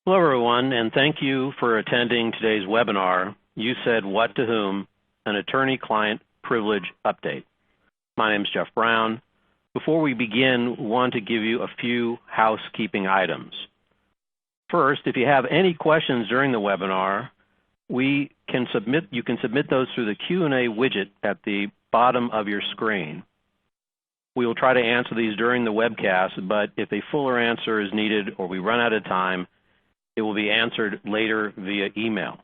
Hello, everyone, and thank you for attending today's webinar, You Said What to Whom, an Attorney-Client Privilege Update. My name is Jeff Brown. Before we begin, we want to give you a few housekeeping items. First, if you have any questions during the webinar, you can submit those through the Q&A widget at the bottom of your screen. We will try to answer these during the webcast, but if a fuller answer is needed or we run out of time, it will be answered later via email.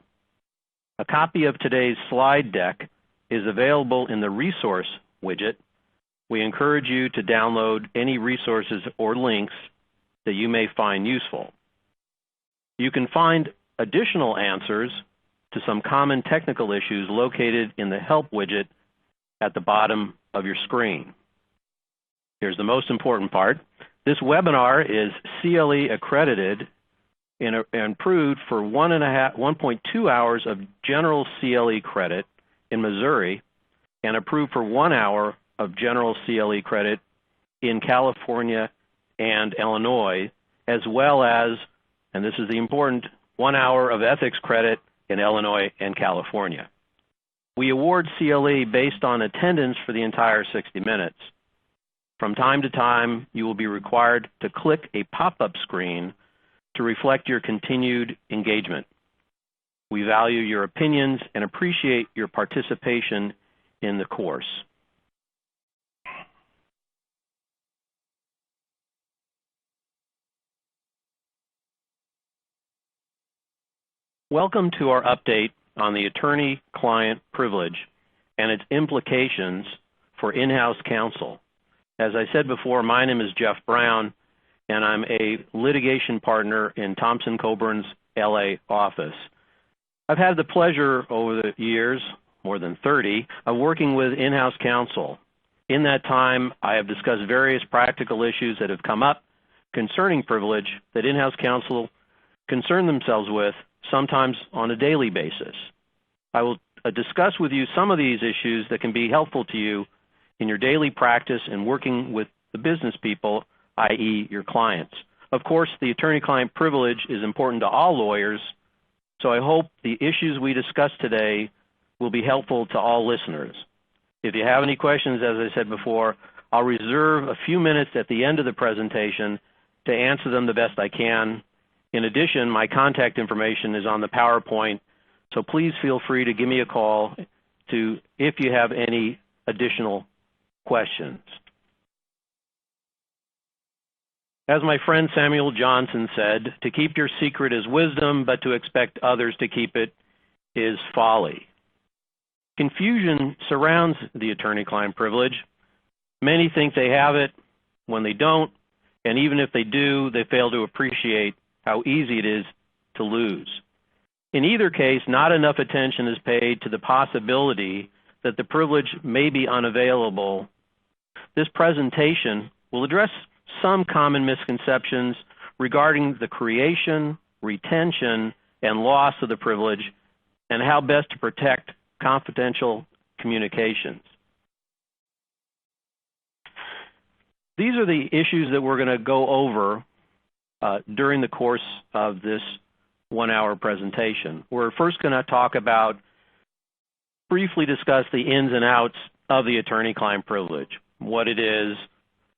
A copy of today's slide deck is available in the resource widget. We encourage you to download any resources or links that you may find useful. You can find additional answers to some common technical issues located in the Help widget at the bottom of your screen. Here's the most important part. This webinar is CLE accredited and approved for 1.2 hours of general CLE credit in Missouri and approved for 1 hour of general CLE credit in California and Illinois, as well as, and this is the important, 1 hour of ethics credit in Illinois and California. We award CLE based on attendance for the entire 60 minutes. From time to time, you will be required to click a pop-up screen to reflect your continued engagement. We value your opinions and appreciate your participation in the course. Welcome to our update on the attorney-client privilege and its implications for in-house counsel. As I said before, my name is Jeff Brown, and I'm a litigation partner in Thompson Coburn's LA office. I've had the pleasure over the years, more than 30, of working with in-house counsel. In that time, I have discussed various practical issues that have come up concerning privilege that in-house counsel concern themselves with, sometimes on a daily basis. I will discuss with you some of these issues that can be helpful to you in your daily practice and working with the business people, i.e. your clients. Of course, the attorney-client privilege is important to all lawyers, so I hope the issues we discuss today will be helpful to all listeners. If you have any questions, as I said before, I'll reserve a few minutes at the end of the presentation to answer them the best I can. In addition, my contact information is on the PowerPoint, so please feel free to give me a call if you have any additional questions. As my friend Samuel Johnson said, to keep your secret is wisdom, but to expect others to keep it is folly. Confusion surrounds the attorney-client privilege. Many think they have it when they don't, and even if they do, they fail to appreciate how easy it is to lose. In either case, not enough attention is paid to the possibility that the privilege may be unavailable. This presentation will address some common misconceptions regarding the creation, retention, and loss of the privilege and how best to protect confidential communications. These are the issues that we're going to go over during the course of this 1 hour presentation. We're first going to briefly discuss the ins and outs of the attorney-client privilege, what it is,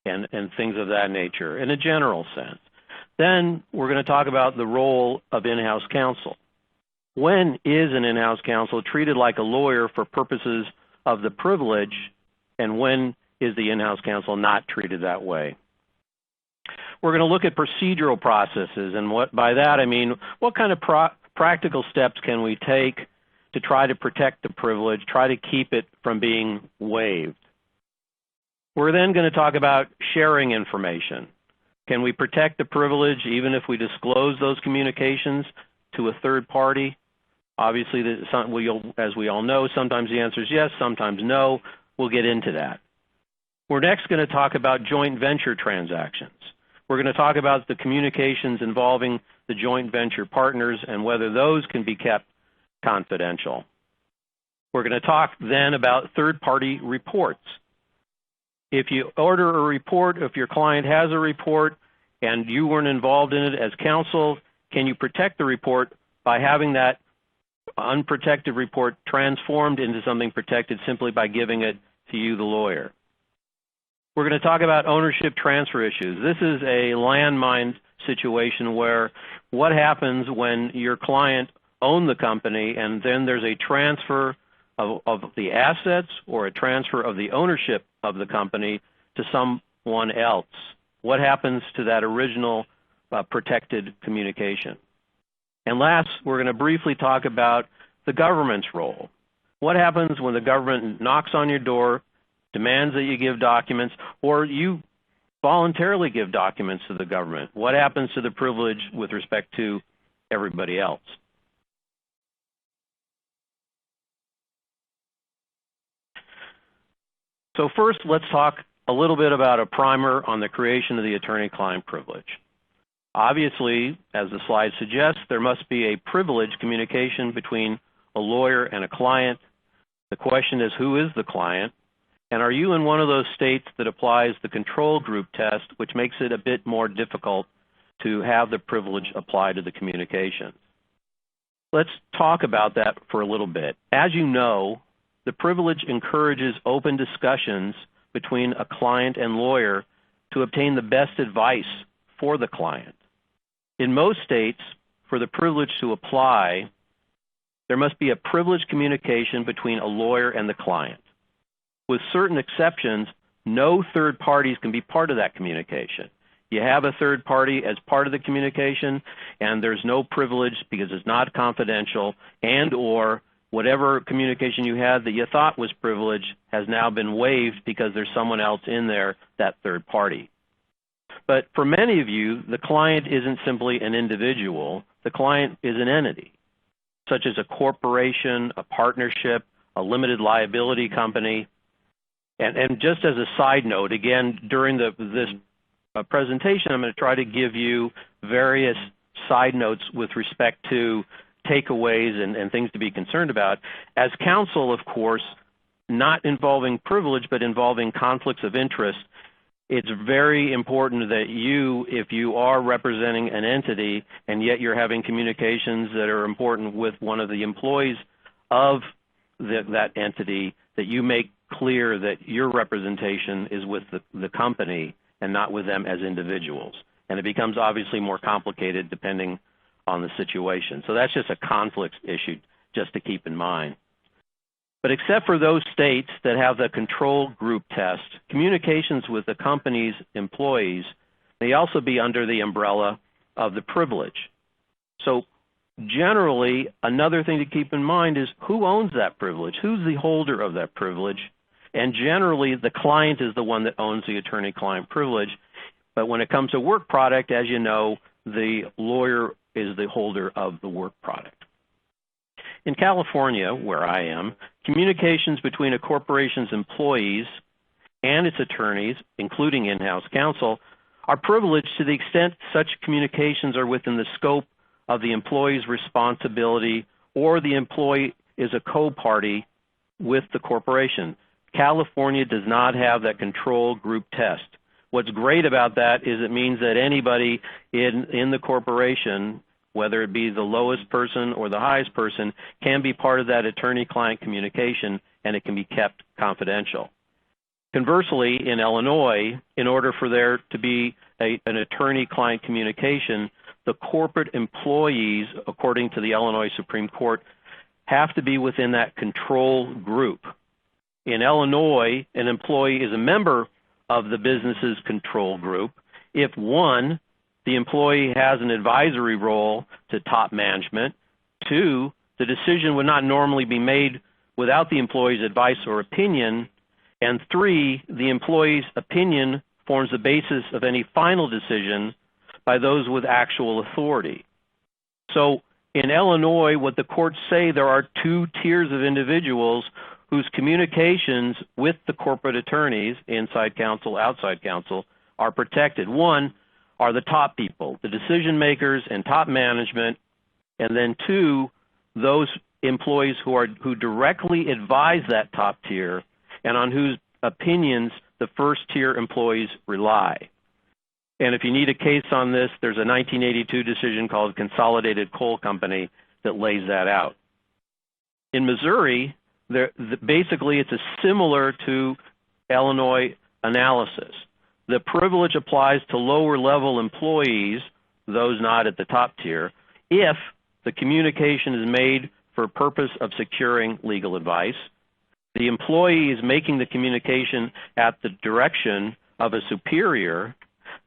and things of that nature in a general sense. Then we're going to talk about the role of in-house counsel. When is an in-house counsel treated like a lawyer for purposes of the privilege, and when is the in-house counsel not treated that way? We're going to look at procedural processes, and by that I mean what kind of practical steps can we take to try to protect the privilege, try to keep it from being waived. We're then going to talk about sharing information. Can we protect the privilege even if we disclose those communications to a third party? Obviously, as we all know, sometimes the answer is yes, sometimes no. We'll get into that. We're next going to talk about joint venture transactions. We're going to talk about the communications involving the joint venture partners and whether those can be kept confidential. We're going to talk then about third-party reports. If you order a report, if your client has a report and you weren't involved in it as counsel, can you protect the report by having that unprotected report transformed into something protected simply by giving it to you, the lawyer? We're going to talk about ownership transfer issues. This is a landmine situation where what happens when your client owned the company and then there's a transfer of the assets or a transfer of the ownership of the company to someone else? What happens to that original protected communication? And last, we're going to briefly talk about the government's role. What happens when the government knocks on your door, demands that you give documents, or you voluntarily give documents to the government? What happens to the privilege with respect to everybody else? So first, let's talk a little bit about a primer on the creation of the attorney-client privilege. Obviously, as the slide suggests, there must be a privileged communication between a lawyer and a client. The question is, who is the client? And are you in one of those states that applies the control group test, which makes it a bit more difficult to have the privilege applied to the communication? Let's talk about that for a little bit. As you know, the privilege encourages open discussions between a client and lawyer to obtain the best advice for the client. In most states, for the privilege to apply, there must be a privileged communication between a lawyer and the client. With certain exceptions, no third parties can be part of that communication. You have a third party as part of the communication, and there's no privilege because it's not confidential, and or whatever communication you had that you thought was privileged has now been waived because there's someone else in there, that third party. But for many of you, the client isn't simply an individual. The client is an entity, such as a corporation, a partnership, a limited liability company. And just as a side note, again, during this presentation, I'm going to try to give you various side notes with respect to takeaways and things to be concerned about. As counsel, of course, not involving privilege, but involving conflicts of interest, it's very important that you, if you are representing an entity and yet you're having communications that are important with one of the employees of that entity, that you make clear that your representation is with the company and not with them as individuals. And it becomes obviously more complicated depending on the situation. So that's just a conflict issue just to keep in mind. But except for those states that have the control group test, communications with the company's employees may also be under the umbrella of the privilege. So generally, another thing to keep in mind is who owns that privilege? Who's the holder of that privilege? And generally, the client is the one that owns the attorney-client privilege. But when it comes to work product, as you know, the lawyer is the holder of the work product. In California, where I am, communications between a corporation's employees and its attorneys, including in-house counsel, are privileged to the extent such communications are within the scope of the employee's responsibility or the employee is a co-party with the corporation. California does not have that control group test. What's great about that is it means that anybody in the corporation, whether it be the lowest person or the highest person, can be part of that attorney-client communication, and it can be kept confidential. Conversely, in Illinois, in order for there to be an attorney-client communication, the corporate employees, according to the Illinois Supreme Court, have to be within that control group. In Illinois, an employee is a member of the business's control group if, one, the employee has an advisory role to top management, two, the decision would not normally be made without the employee's advice or opinion, and three, the employee's opinion forms the basis of any final decision by those with actual authority. So in Illinois, what the courts say, there are two tiers of individuals whose communications with the corporate attorneys, inside counsel, outside counsel, are protected. One are the top people, the decision makers and top management, and then two, those employees who directly advise that top tier and on whose opinions the first tier employees rely. And if you need a case on this, there's a 1982 decision called Consolidated Coal Company that lays that out. In Missouri, basically it's a similar to Illinois analysis. The privilege applies to lower level employees, those not at the top tier, if the communication is made for purpose of securing legal advice, the employee is making the communication at the direction of a superior,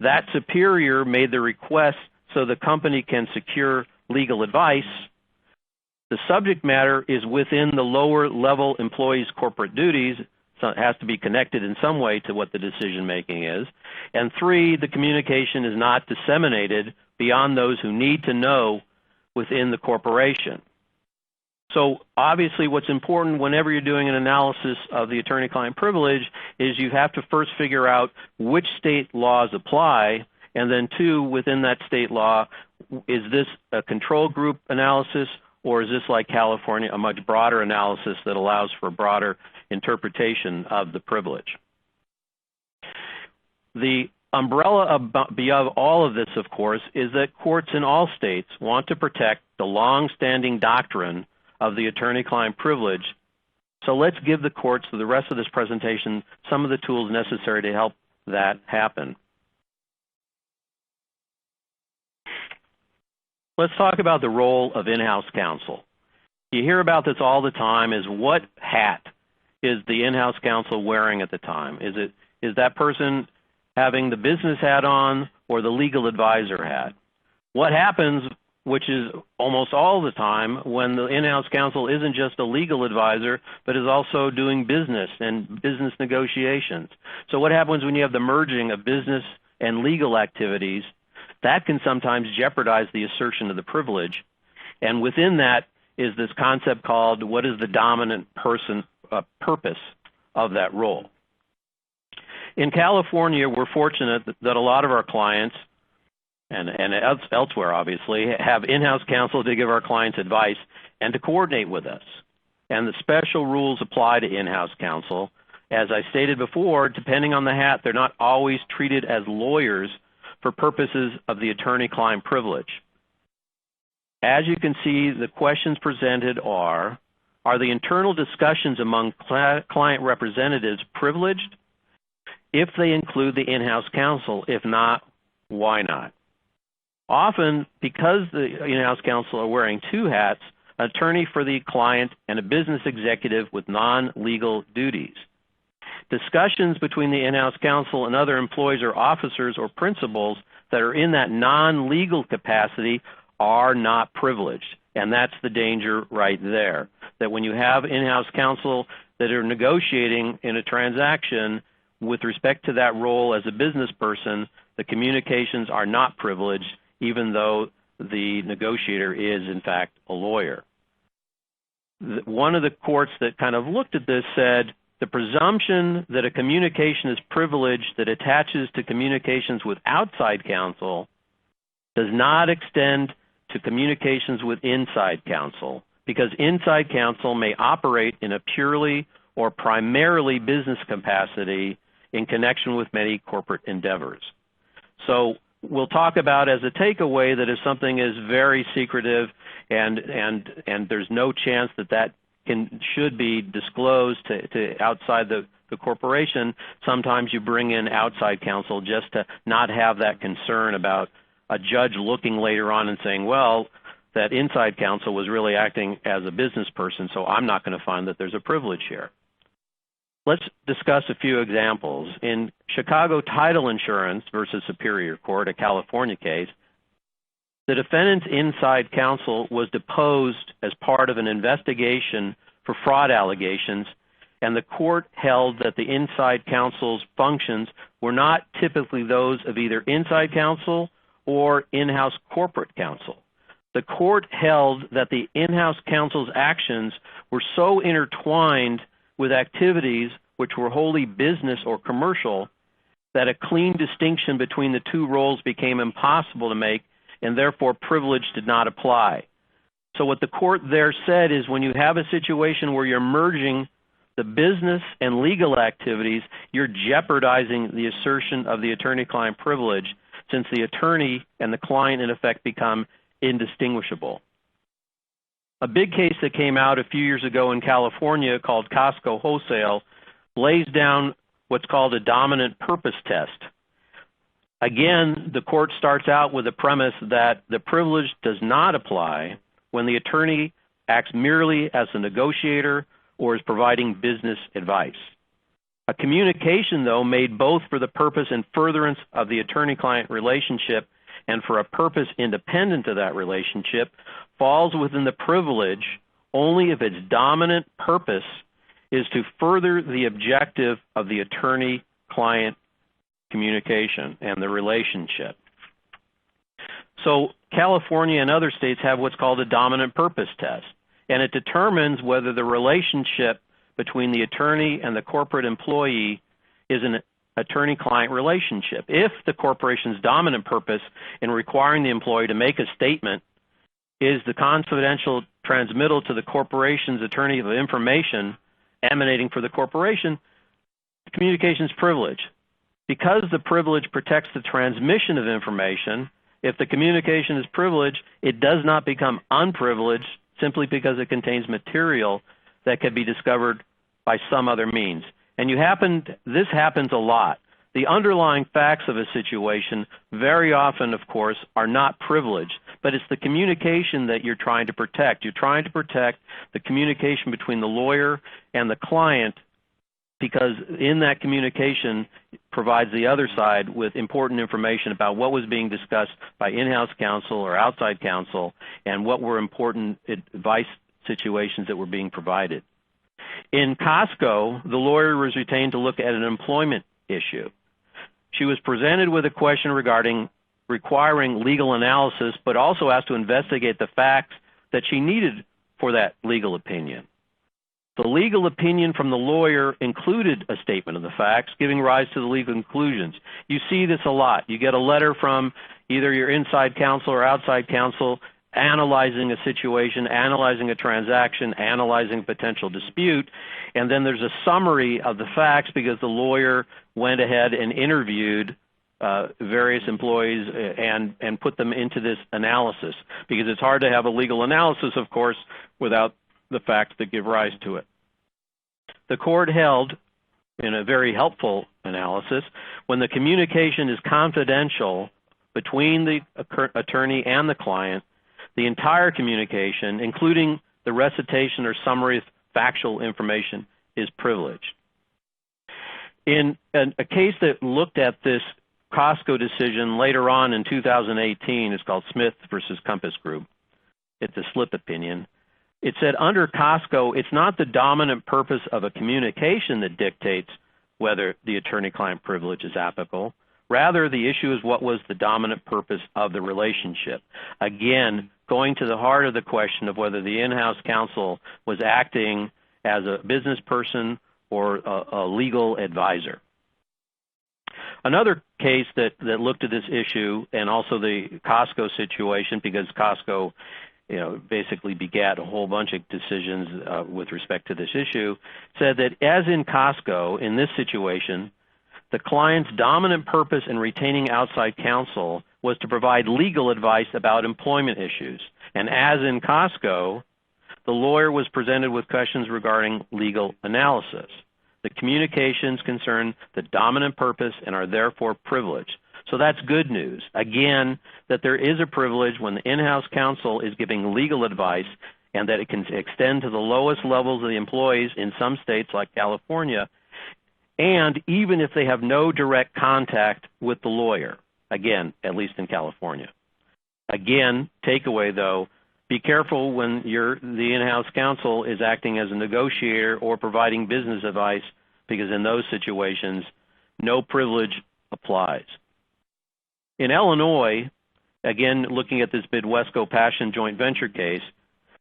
that superior made the request so the company can secure legal advice, the subject matter is within the lower level employee's corporate duties, so it has to be connected in some way to what the decision making is, and 3, the communication is not disseminated beyond those who need to know within the corporation. So obviously what's important whenever you're doing an analysis of the attorney-client privilege is you have to first figure out which state laws apply, and then 2, within that state law, is this a control group analysis, or is this like California, a much broader analysis that allows for a broader interpretation of the privilege? The umbrella beyond all of this, of course, is that courts in all states want to protect the long-standing doctrine of the attorney-client privilege. So let's give the courts, for the rest of this presentation, some of the tools necessary to help that happen. Let's talk about the role of in-house counsel. You hear about this all the time, is what hat is the in-house counsel wearing at the time? Is that person having the business hat on or the legal advisor hat? What happens, which is almost all the time, when the in-house counsel isn't just a legal advisor, but is also doing business and business negotiations? So what happens when you have the merging of business and legal activities? That can sometimes jeopardize the assertion of the privilege. And within that is this concept called what is the dominant purpose of that role. In California, we're fortunate that a lot of our clients, and elsewhere obviously, have in-house counsel to give our clients advice and to coordinate with us. And the special rules apply to in-house counsel. As I stated before, depending on the hat, they're not always treated as lawyers for purposes of the attorney-client privilege. As you can see, the questions presented are the internal discussions among client representatives privileged? If they include the in-house counsel, if not, why not? Often, because the in-house counsel are wearing 2 hats, an attorney for the client and a business executive with non-legal duties. Discussions between the in-house counsel and other employees or officers or principals that are in that non-legal capacity are not privileged. And that's the danger right there, that when you have in-house counsel that are negotiating in a transaction with respect to that role as a business person, the communications are not privileged, even though the negotiator is, in fact, a lawyer. One of the courts that kind of looked at this said, the presumption that a communication is privileged that attaches to communications with outside counsel does not extend to communications with inside counsel, because inside counsel may operate in a purely or primarily business capacity in connection with many corporate endeavors. So we'll talk about as a takeaway that if something is very secretive and there's no chance that should be disclosed to outside the corporation, sometimes you bring in outside counsel just to not have that concern about a judge looking later on and saying, well, that inside counsel was really acting as a business person, so I'm not going to find that there's a privilege here. Let's discuss a few examples. In Chicago Title Insurance versus Superior Court, a California case, the defendant's inside counsel was deposed as part of an investigation for fraud allegations, and the court held that the inside counsel's functions were not typically those of either inside counsel or in-house corporate counsel. The court held that the in-house counsel's actions were so intertwined with activities which were wholly business or commercial that a clean distinction between the 2 roles became impossible to make, and therefore privilege did not apply. So what the court there said is when you have a situation where you're merging the business and legal activities, you're jeopardizing the assertion of the attorney-client privilege. since the attorney and the client in effect become indistinguishable. A big case that came out a few years ago in California called Costco Wholesale lays down what's called a dominant purpose test. Again, the court starts out with the premise that the privilege does not apply when the attorney acts merely as a negotiator or is providing business advice. A communication, though, made both for the purpose and furtherance of the attorney-client relationship and for a purpose independent of that relationship, falls within the privilege only if its dominant purpose is to further the objective of the attorney-client communication and the relationship. So California and other states have what's called a dominant purpose test, and it determines whether the relationship between the attorney and the corporate employee is an attorney-client relationship. If the corporation's dominant purpose in requiring the employee to make a statement is the confidential transmittal to the corporation's attorney of information emanating from the corporation, communication is privileged. Because the privilege protects the transmission of information, if the communication is privileged, it does not become unprivileged simply because it contains material that can be discovered by some other means. And this happens a lot. The underlying facts of a situation very often, of course, are not privileged, but it's the communication that you're trying to protect. You're trying to protect the communication between the lawyer and the client, because in that communication provides the other side with important information about what was being discussed by in-house counsel or outside counsel and what were important advice situations that were being provided. In Costco, the lawyer was retained to look at an employment issue. She was presented with a question requiring legal analysis, but also asked to investigate the facts that she needed for that legal opinion. The legal opinion from the lawyer included a statement of the facts, giving rise to the legal conclusions. You see this a lot. You get a letter from either your inside counsel or outside counsel analyzing a situation, analyzing a transaction, analyzing a potential dispute, and then there's a summary of the facts because the lawyer went ahead and interviewed various employees and put them into this analysis, because it's hard to have a legal analysis, of course, without the facts that give rise to it. The court held, in a very helpful analysis, when the communication is confidential between the attorney and the client, the entire communication, including the recitation or summary of factual information, is privileged. In a case that looked at this Costco decision later on in 2018, it's called Smith versus Compass Group. It's a slip opinion. It said under Costco, it's not the dominant purpose of a communication that dictates whether the attorney-client privilege is applicable. Rather, the issue is what was the dominant purpose of the relationship. Again, going to the heart of the question of whether the in-house counsel was acting as a business person or a legal advisor. Another case that looked at this issue, and also the Costco situation, because Costco basically begat a whole bunch of decisions with respect to this issue, said that as in Costco, in this situation, the client's dominant purpose in retaining outside counsel was to provide legal advice about employment issues. And as in Costco, the lawyer was presented with questions regarding legal analysis. The communications concern the dominant purpose and are therefore privileged. So that's good news. Again, that there is a privilege when the in-house counsel is giving legal advice, and that it can extend to the lowest levels of the employees in some states like California, and even if they have no direct contact with the lawyer, again, at least in California. Again, takeaway though, be careful when the in-house counsel is acting as a negotiator or providing business advice, because in those situations, no privilege applies. In Illinois, again, looking at this Midwestco Passion joint venture case,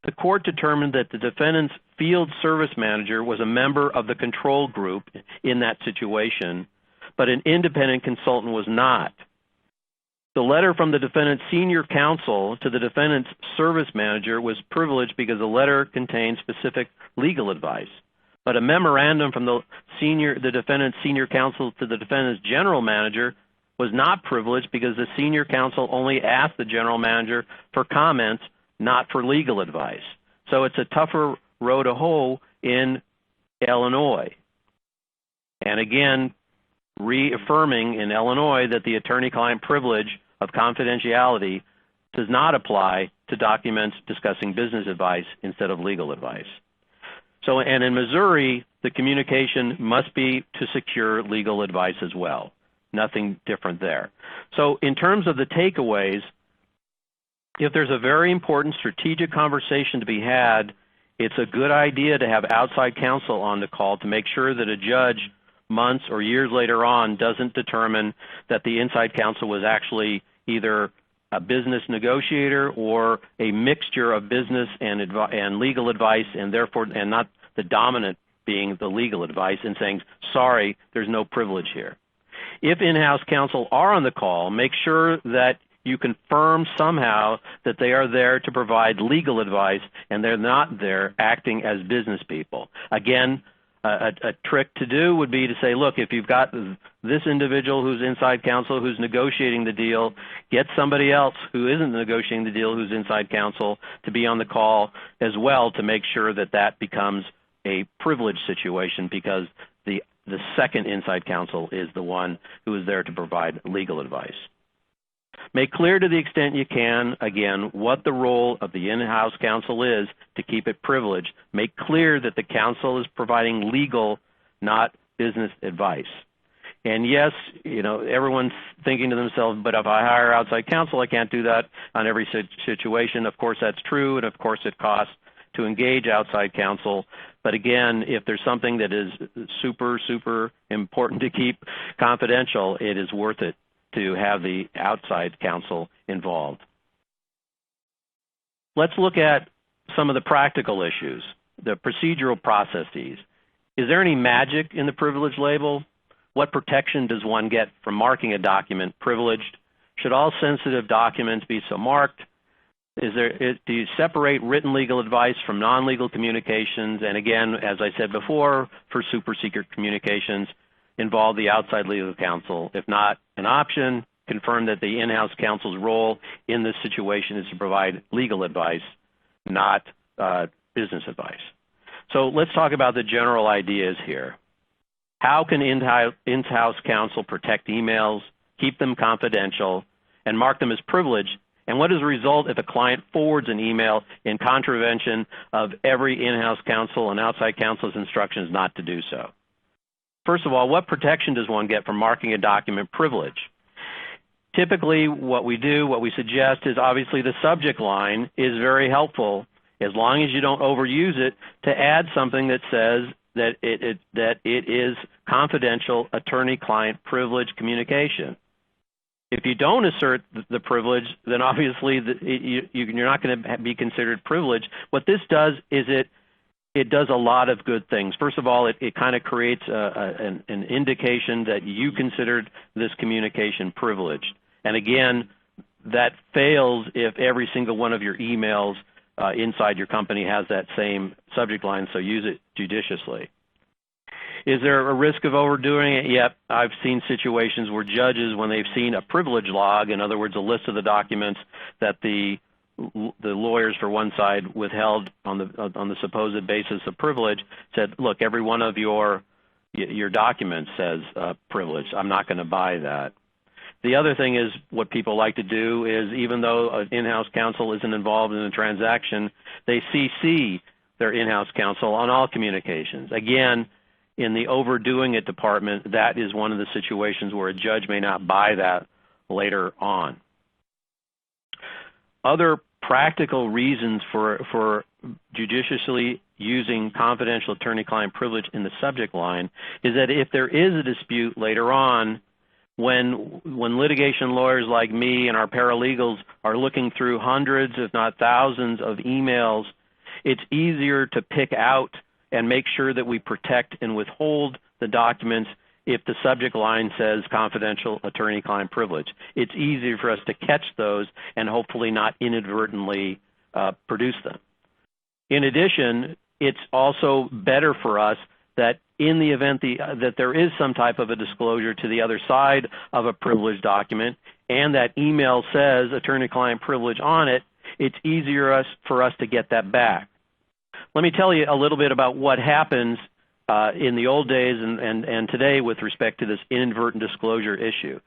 the court determined that the defendant's field service manager was a member of the control group in that situation, but an independent consultant was not. The letter from the defendant's senior counsel to the defendant's service manager was privileged because the letter contained specific legal advice. But a memorandum from the defendant's senior counsel to the defendant's general manager was not privileged because the senior counsel only asked the general manager for comments, not for legal advice. So it's a tougher row to hoe in Illinois. And again, reaffirming in Illinois that the attorney-client privilege of confidentiality does not apply to documents discussing business advice instead of legal advice. So, and in Missouri, the communication must be to secure legal advice as well. Nothing different there. So in terms of the takeaways, if there's a very important strategic conversation to be had, it's a good idea to have outside counsel on the call to make sure that a judge months or years later on doesn't determine that the inside counsel was actually either a business negotiator or a mixture of business and legal advice, and therefore, and not the dominant being the legal advice, and saying, sorry, there's no privilege here. If in-house counsel are on the call, make sure that you confirm somehow that they are there to provide legal advice and they're not there acting as business people. Again, a trick to do would be to say, look, if you've got this individual who's inside counsel who's negotiating the deal, get somebody else who isn't negotiating the deal who's inside counsel to be on the call as well to make sure that that becomes a privileged situation, because the second inside counsel is the one who is there to provide legal advice. Make clear to the extent you can, again, what the role of the in-house counsel is to keep it privileged. Make clear that the counsel is providing legal, not business advice. And yes, everyone's thinking to themselves, but if I hire outside counsel, I can't do that on every situation. Of course, that's true, and of course it costs to engage outside counsel. But again, if there's something that is super, super important to keep confidential, it is worth it to have the outside counsel involved. Let's look at some of the practical issues, the procedural processes. Is there any magic in the privilege label? What protection does one get from marking a document privileged? Should all sensitive documents be so marked? Do you separate written legal advice from non-legal communications? And again, as I said before, for super secret communications, involve the outside legal counsel. If not an option, confirm that the in-house counsel's role in this situation is to provide legal advice, not business advice. So let's talk about the general ideas here. How can in-house counsel protect emails, keep them confidential, and mark them as privileged? And what is the result if a client forwards an email in contravention of every in-house counsel and outside counsel's instructions not to do so? First of all, what protection does one get from marking a document privileged? Typically, what we suggest is obviously the subject line is very helpful, as long as you don't overuse it, to add something that says that it is confidential attorney-client privilege communication. If you don't assert the privilege, then obviously you're not going to be considered privileged. What this does is it does a lot of good things. First of all, it kind of creates an indication that you considered this communication privileged. And again, that fails if every single one of your emails inside your company has that same subject line, so use it judiciously. Is there a risk of overdoing it? Yep, I've seen situations where judges, when they've seen a privilege log, in other words, a list of the documents that the lawyers for one side withheld on the supposed basis of privilege, said, look, every one of your documents says privilege. I'm not going to buy that. The other thing is, what people like to do is, even though an in-house counsel isn't involved in a transaction, they CC their in-house counsel on all communications. Again, in the overdoing it department, that is one of the situations where a judge may not buy that later on. Other practical reasons for judiciously using confidential attorney-client privilege in the subject line is that if there is a dispute later on, when litigation lawyers like me and our paralegals are looking through hundreds, if not thousands, of emails, it's easier to pick out and make sure that we protect and withhold the documents if the subject line says confidential attorney-client privilege. It's easier for us to catch those and hopefully not inadvertently produce them. In addition, it's also better for us that in the event that there is some type of a disclosure to the other side of a privileged document, and that email says attorney-client privilege on it, it's easier for us to get that back. Let me tell you a little bit about what happens in the old days and today with respect to this inadvertent disclosure issue.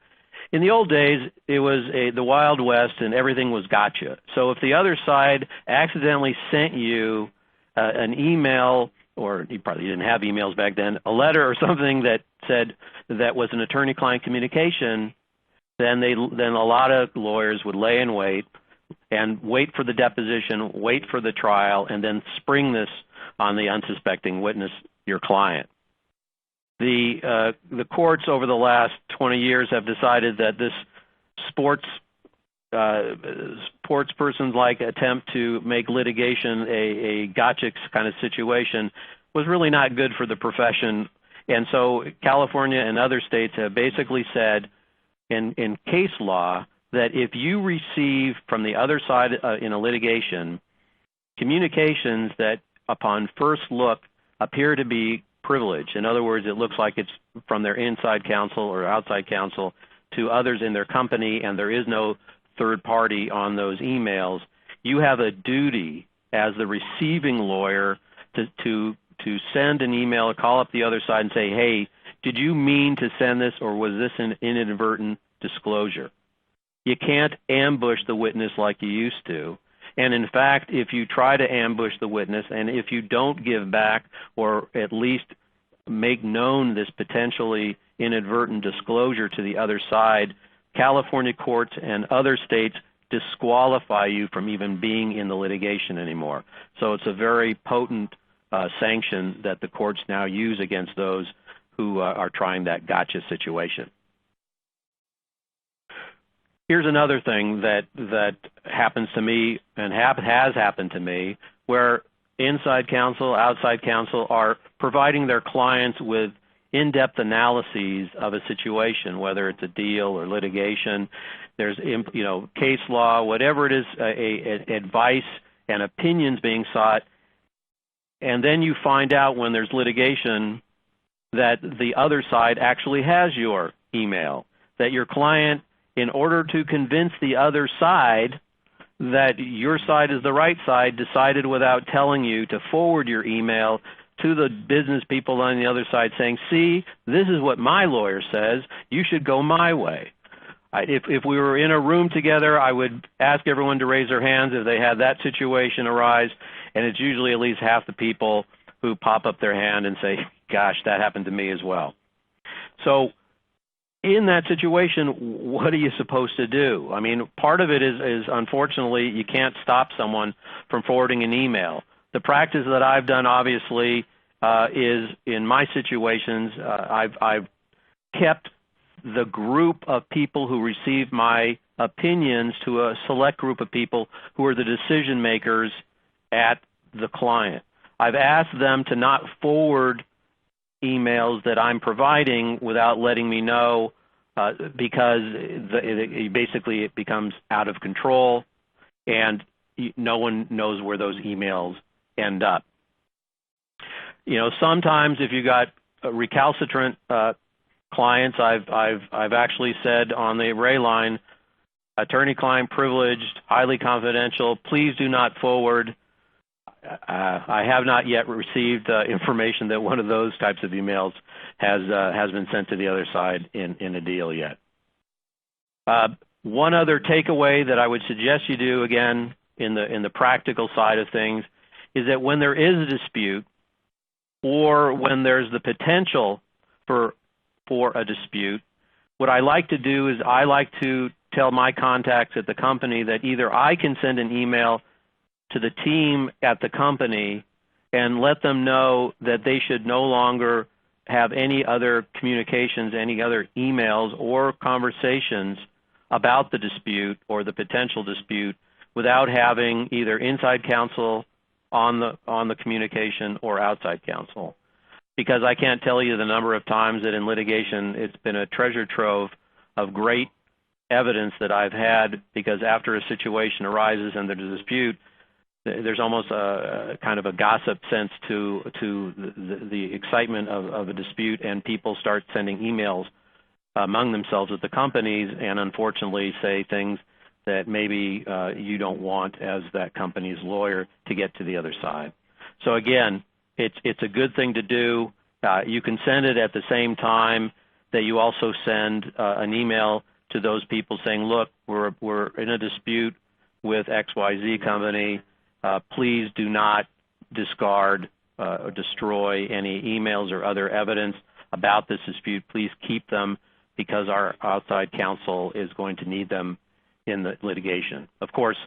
In the old days, it was the Wild West and everything was gotcha. So if the other side accidentally sent you an email, or you probably didn't have emails back then, a letter or something that said that was an attorney-client communication, then a lot of lawyers would lay in wait and wait for the deposition, wait for the trial, and then spring this on the unsuspecting witness, your client. The courts over the last 20 years have decided that this sports person's like attempt to make litigation a gotcha kind of situation was really not good for the profession. And so California and other states have basically said in case law that if you receive from the other side in a litigation communications that upon first look appear to be privileged, in other words, it looks like it's from their inside counsel or outside counsel to others in their company and there is no third party on those emails, you have a duty as the receiving lawyer to send an email or call up the other side and say, hey, did you mean to send this or was this an inadvertent disclosure? You can't ambush the witness like you used to. And in fact, if you try to ambush the witness and if you don't give back or at least make known this potentially inadvertent disclosure to the other side, California courts and other states disqualify you from even being in the litigation anymore. So it's a very potent sanction that the courts now use against those who are trying that gotcha situation. Here's another thing that happens to me and has happened to me, where inside counsel, outside counsel are providing their clients with in-depth analyses of a situation, whether it's a deal or litigation. There's case law, whatever it is, advice and opinions being sought. And then you find out when there's litigation that the other side actually has your email, that your client, in order to convince the other side that your side is the right side, decided without telling you to forward your email to the business people on the other side saying, see, this is what my lawyer says, you should go my way. If we were in a room together, I would ask everyone to raise their hands if they had that situation arise, and it's usually at least half the people who pop up their hand and say, gosh, that happened to me as well. So in that situation, what are you supposed to do? I mean, part of it is unfortunately, you can't stop someone from forwarding an email. The practice that I've done, obviously, is in my situations, I've kept the group of people who receive my opinions to a select group of people who are the decision makers at the client. I've asked them to not forward emails that I'm providing without letting me know because basically it becomes out of control and no one knows where those emails end up. Sometimes if you got recalcitrant clients, I've actually said on the array line, attorney-client privileged, highly confidential, please do not forward. I have not yet received information that one of those types of emails has been sent to the other side in a deal yet. One other takeaway that I would suggest you do, again, in the practical side of things, is that when there is a dispute or when there's the potential for a dispute, what I like to do is I like to tell my contacts at the company that either I can send an email to the team at the company and let them know that they should no longer have any other communications, any other emails or conversations about the dispute or the potential dispute without having either inside counsel on the communication or outside counsel. Because I can't tell you the number of times that in litigation it's been a treasure trove of great evidence that I've had, because after a situation arises and there's a dispute, there's almost a kind of a gossip sense to the excitement of a dispute, and people start sending emails among themselves at the companies, and unfortunately say things that maybe you don't want as that company's lawyer to get to the other side. So again, it's a good thing to do. You can send it at the same time that you also send an email to those people saying, look, we're in a dispute with XYZ company. Please do not discard or destroy any emails or other evidence about this dispute. Please keep them because our outside counsel is going to need them in the litigation. Of course,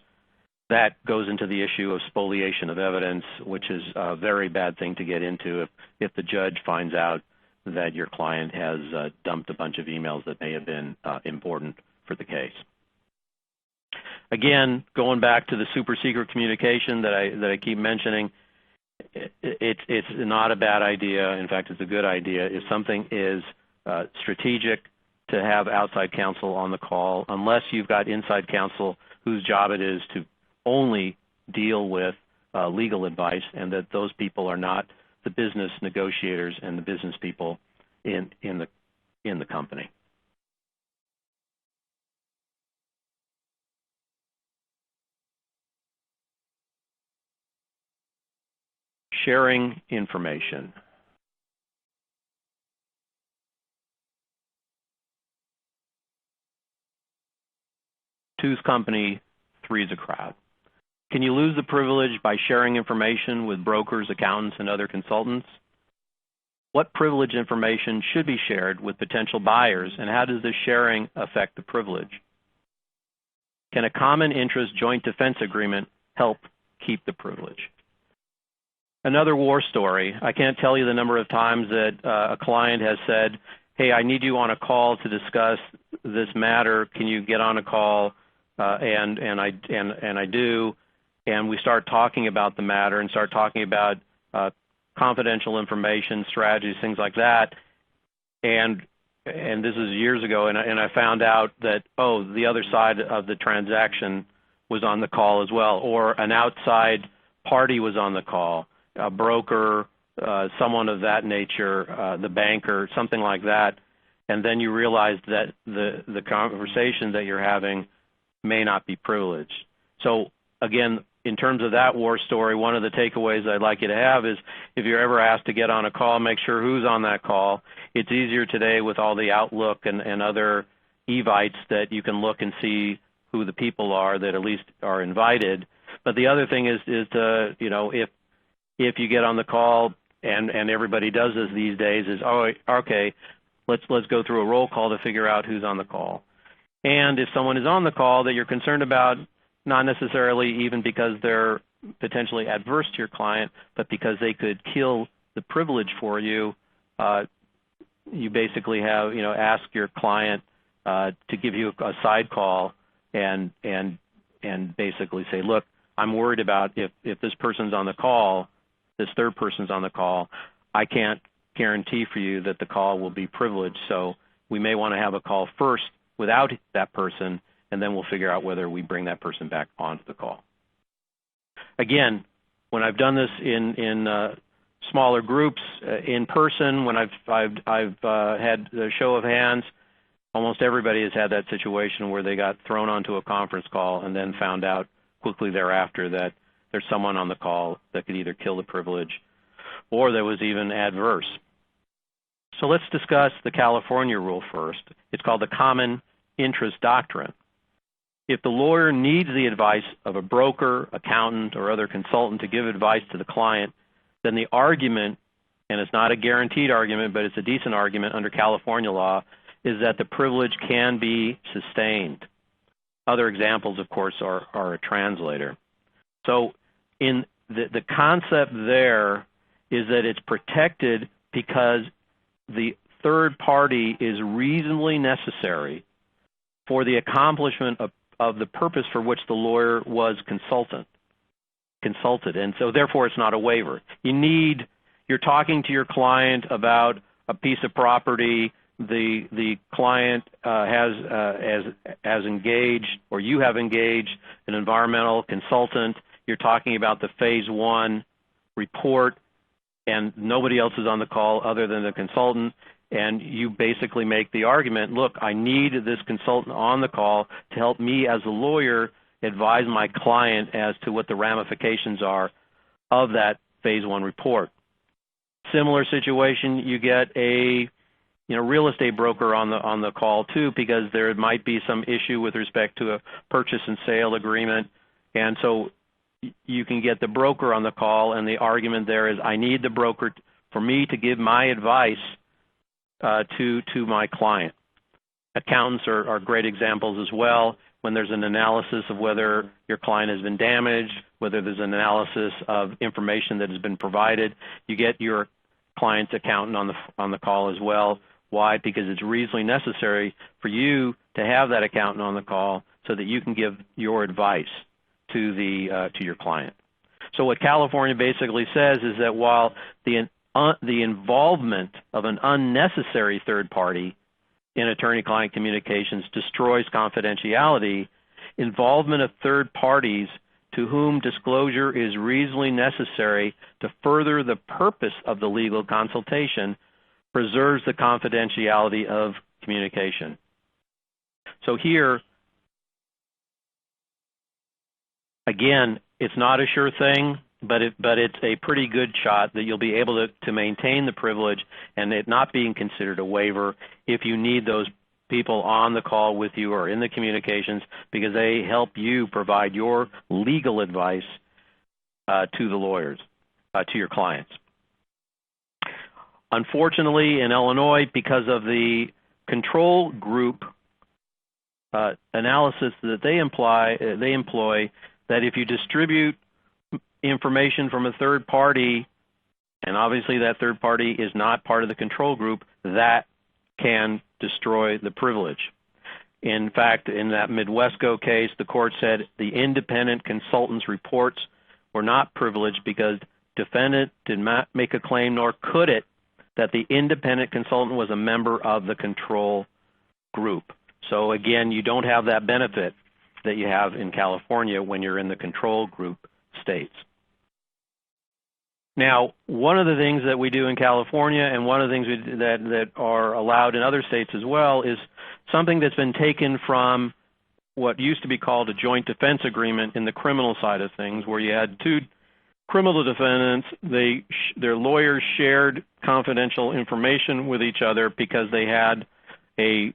that goes into the issue of spoliation of evidence, which is a very bad thing to get into if the judge finds out that your client has dumped a bunch of emails that may have been important for the case. Again, going back to the super secret communication that I keep mentioning, it's not a bad idea. In fact, it's a good idea. If something is strategic to have outside counsel on the call, unless you've got inside counsel whose job it is to only deal with legal advice, and that those people are not the business negotiators and the business people in the company. Sharing information. Two's company, three's a crowd. Can you lose the privilege by sharing information with brokers, accountants, and other consultants? What privilege information should be shared with potential buyers, and how does this sharing affect the privilege? Can a common interest joint defense agreement help keep the privilege? Another war story. I can't tell you the number of times that a client has said, hey, I need you on a call to discuss this matter. Can you get on a call? And I do. And we start talking about the matter and start talking about confidential information, strategies, things like that. And this is years ago, and I found out that, oh, the other side of the transaction was on the call as well, or an outside party was on the call, a broker, someone of that nature, the banker, something like that. And then you realize that the conversation that you're having may not be privileged. So again, in terms of that war story, one of the takeaways I'd like you to have is if you're ever asked to get on a call, make sure who's on that call. It's easier today with all the Outlook and other evites that you can look and see who the people are that at least are invited. But the other thing is to, you know, if you get on the call, and everybody does this these days, is, oh, okay, let's go through a roll call to figure out who's on the call. And if someone is on the call that you're concerned about, not necessarily even because they're potentially adverse to your client, but because they could kill the privilege for you, you basically have, you know, ask your client to give you a side call and basically say, look, I'm worried about if this person's on the call, this third person's on the call, I can't guarantee for you that the call will be privileged. So we may want to have a call first without that person, and then we'll figure out whether we bring that person back onto the call. Again, when I've done this in smaller groups, in person, when I've had a show of hands, almost everybody has had that situation where they got thrown onto a conference call and then found out quickly thereafter that there's someone on the call that could either kill the privilege or that was even adverse. So let's discuss the California rule first. It's called the common interest doctrine. If the lawyer needs the advice of a broker, accountant, or other consultant to give advice to the client, then the argument, and it's not a guaranteed argument, but it's a decent argument under California law, is that the privilege can be sustained. Other examples, of course, are a translator. So in the concept there is that it's protected because the third party is reasonably necessary for the accomplishment of the purpose for which the lawyer was consulted. And so therefore it's not a waiver. You're talking to your client about a piece of property, the client has engaged, or you have engaged, an environmental consultant. you're talking about the phase one report and nobody else is on the call other than the consultant, and you basically make the argument, look, I need this consultant on the call to help me as a lawyer advise my client as to what the ramifications are of that phase one report. Similar situation, you get a real estate broker on the call too, because there might be some issue with respect to a purchase and sale agreement, and so you can get the broker on the call, and the argument there is, I need the broker for me to give my advice to my client. Accountants are great examples as well. When there's an analysis of whether your client has been damaged, whether there's an analysis of information that has been provided, you get your client's accountant on the call as well. Why? Because it's reasonably necessary for you to have that accountant on the call so that you can give your advice to your client. So what California basically says is that while the involvement of an unnecessary third party in attorney-client communications destroys confidentiality, involvement of third parties to whom disclosure is reasonably necessary to further the purpose of the legal consultation preserves the confidentiality of communication. So here, again, it's not a sure thing, but it's a pretty good shot that you'll be able to maintain the privilege and it not being considered a waiver if you need those people on the call with you or in the communications, because they help you provide your legal advice to the lawyers, to your clients. Unfortunately, in Illinois, because of the control group analysis that they employ, that if you distribute information from a third party, and obviously that third party is not part of the control group, that can destroy the privilege. In fact, in that Midwesco case, the court said the independent consultant's reports were not privileged because defendant did not make a claim, nor could it, that the independent consultant was a member of the control group. So again, you don't have that benefit that you have in California when you're in the control group states. Now, one of the things that we do in California, and one of the things that are allowed in other states as well, is something that's been taken from what used to be called a joint defense agreement in the criminal side of things, where you had two criminal defendants, their lawyers shared confidential information with each other because they had a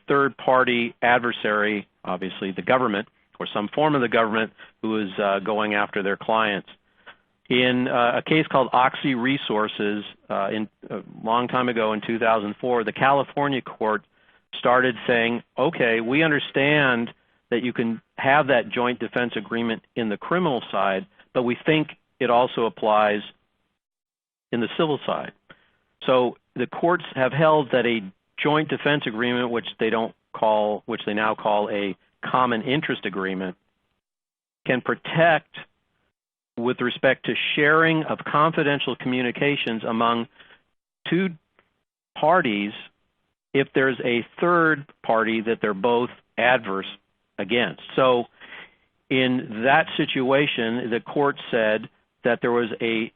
third-party adversary, obviously the government, or some form of the government, who was going after their clients. In a case called Oxy Resources, a long time ago in 2004, the California court started saying, okay, we understand that you can have that joint defense agreement in the criminal side, but we think it also applies in the civil side. So the courts have held that a joint defense agreement, which they now call a common interest agreement, can protect with respect to sharing of confidential communications among two parties if there's a third party that they're both adverse against. So in that situation, the court said that there was a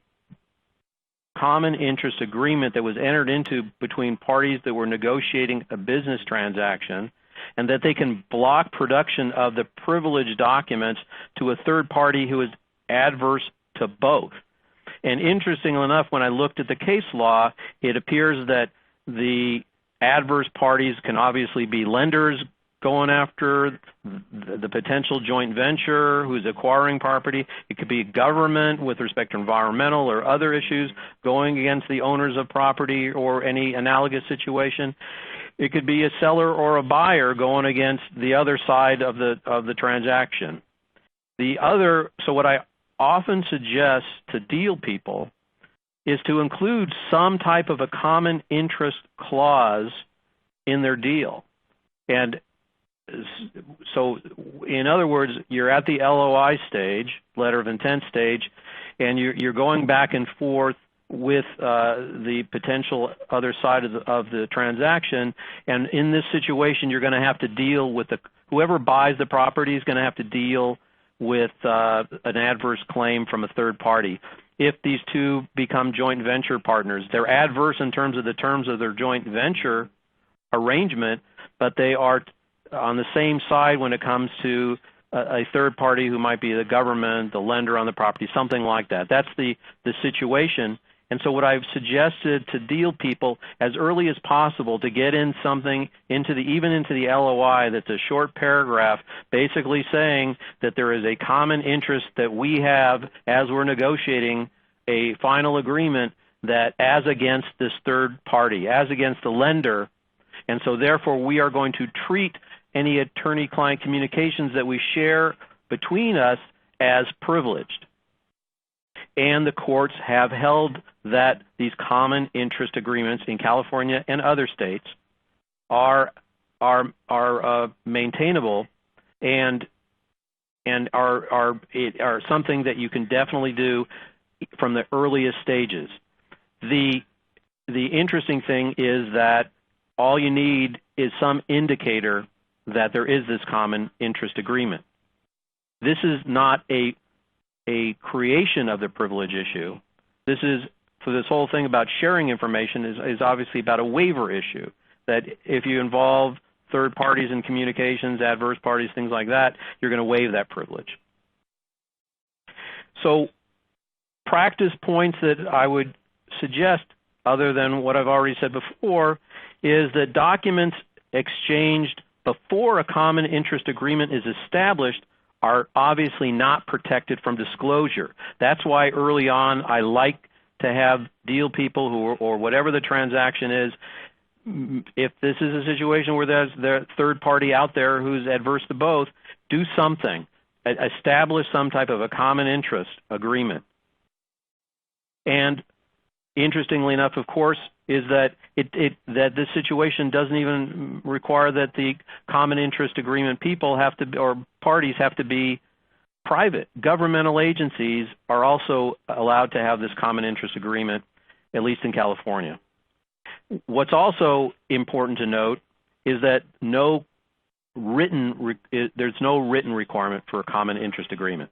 common interest agreement that was entered into between parties that were negotiating a business transaction, and that they can block production of the privileged documents to a third party who is adverse to both. And interestingly enough, when I looked at the case law, it appears that the adverse parties can obviously be lenders going after the potential joint venture who's acquiring property. It could be government with respect to environmental or other issues going against the owners of property or any analogous situation. It could be a seller or a buyer going against the other side of the transaction. So what I often suggest to deal people is to include some type of a common interest clause in their deal. And so, in other words, you're at the LOI stage, letter of intent stage, and you're going back and forth with the potential other side of the transaction. And in this situation, you're going to have to deal with whoever buys the property is going to have to deal with an adverse claim from a third party. If these two become joint venture partners, they're adverse in terms of their joint venture arrangement, but they are on the same side when it comes to a third party who might be the government, the lender on the property, something like that. That's the situation. And so what I've suggested to deal people as early as possible to get in something even into the LOI that's a short paragraph basically saying that there is a common interest that we have as we're negotiating a final agreement that as against this third party, as against the lender, and so therefore we are going to treat any attorney-client communications that we share between us as privileged. And the courts have held that these common interest agreements in California and other states are maintainable and are something that you can definitely do from the earliest stages. The interesting thing is that all you need is some indicator that there is this common interest agreement. This is not a creation of the privilege issue. This whole thing about sharing information is obviously about a waiver issue, that if you involve third parties in communications, adverse parties, things like that, you're going to waive that privilege. So practice points that I would suggest, other than what I've already said before, is that documents exchanged before a common interest agreement is established are obviously not protected from disclosure. That's why early on I like to have deal people or whatever the transaction is, if this is a situation where there's the third party out there who's adverse to both, do something. Establish some type of a common interest agreement. And interestingly enough, of course, is that that this situation doesn't even require that the common interest agreement people have to, or parties have to be private. Governmental agencies are also allowed to have this common interest agreement, at least in California. What's also important to note is that there's no written requirement for a common interest agreement.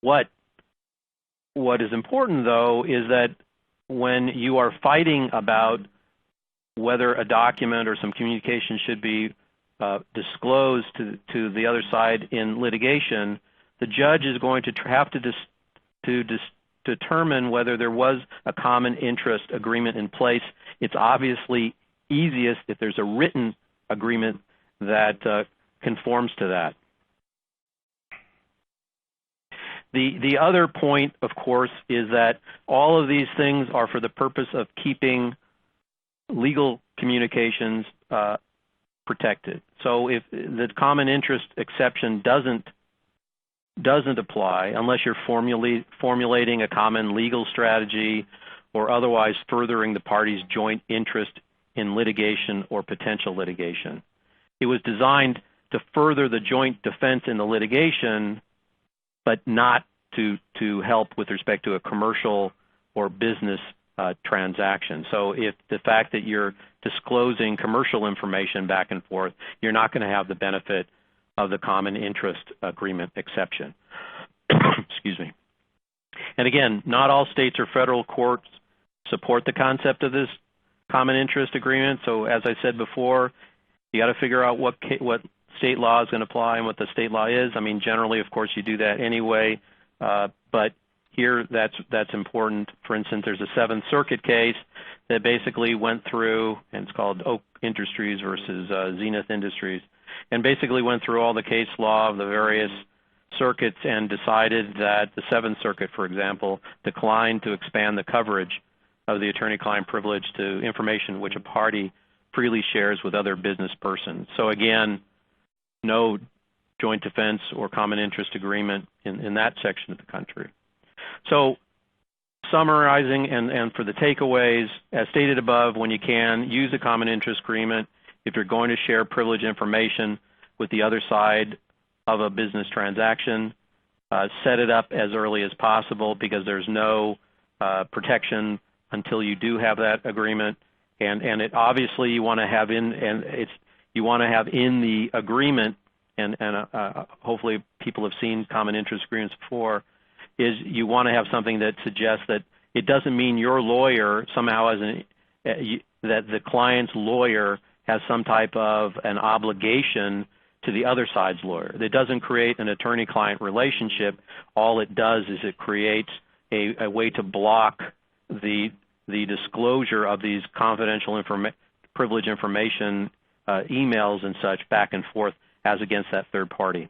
What is important, though, is that when you are fighting about whether a document or some communication should be disclosed to the other side in litigation, the judge is going to have to determine whether there was a common interest agreement in place. It's obviously easiest if there's a written agreement that conforms to that. The other point, of course, is that all of these things are for the purpose of keeping legal communications protected. So if the common interest exception doesn't apply unless you're formulating a common legal strategy or otherwise furthering the parties' joint interest in litigation or potential litigation. It was designed to further the joint defense in the litigation, but not to help with respect to a commercial or business transaction. So if the fact that you're disclosing commercial information back and forth, you're not going to have the benefit of the common interest agreement exception. Excuse me. And again, not all states or federal courts support the concept of this common interest agreement. So as I said before, you got to figure out what state law is going to apply and what the state law is. I mean, generally, of course, you do that anyway, but here that's important. For instance, there's a Seventh Circuit case that basically went through, and it's called Oak Industries versus Zenith Industries, and basically went through all the case law of the various circuits and decided that the Seventh Circuit, for example, declined to expand the coverage of the attorney-client privilege to information which a party freely shares with other business persons. So again, no joint defense or common interest agreement in that section of the country. So summarizing and for the takeaways, as stated above, when you can, use a common interest agreement if you're going to share privileged information with the other side of a business transaction. Set it up as early as possible because there's no protection until you do have that agreement. And it obviously you want to have in the agreement and hopefully people have seen common interest agreements before, is you want to have something that suggests that it doesn't mean your lawyer somehow that the client's lawyer has some type of an obligation to the other side's lawyer. It doesn't create an attorney-client relationship. All it does is it creates a way to block the disclosure of these confidential privilege information, emails and such, back and forth as against that third party.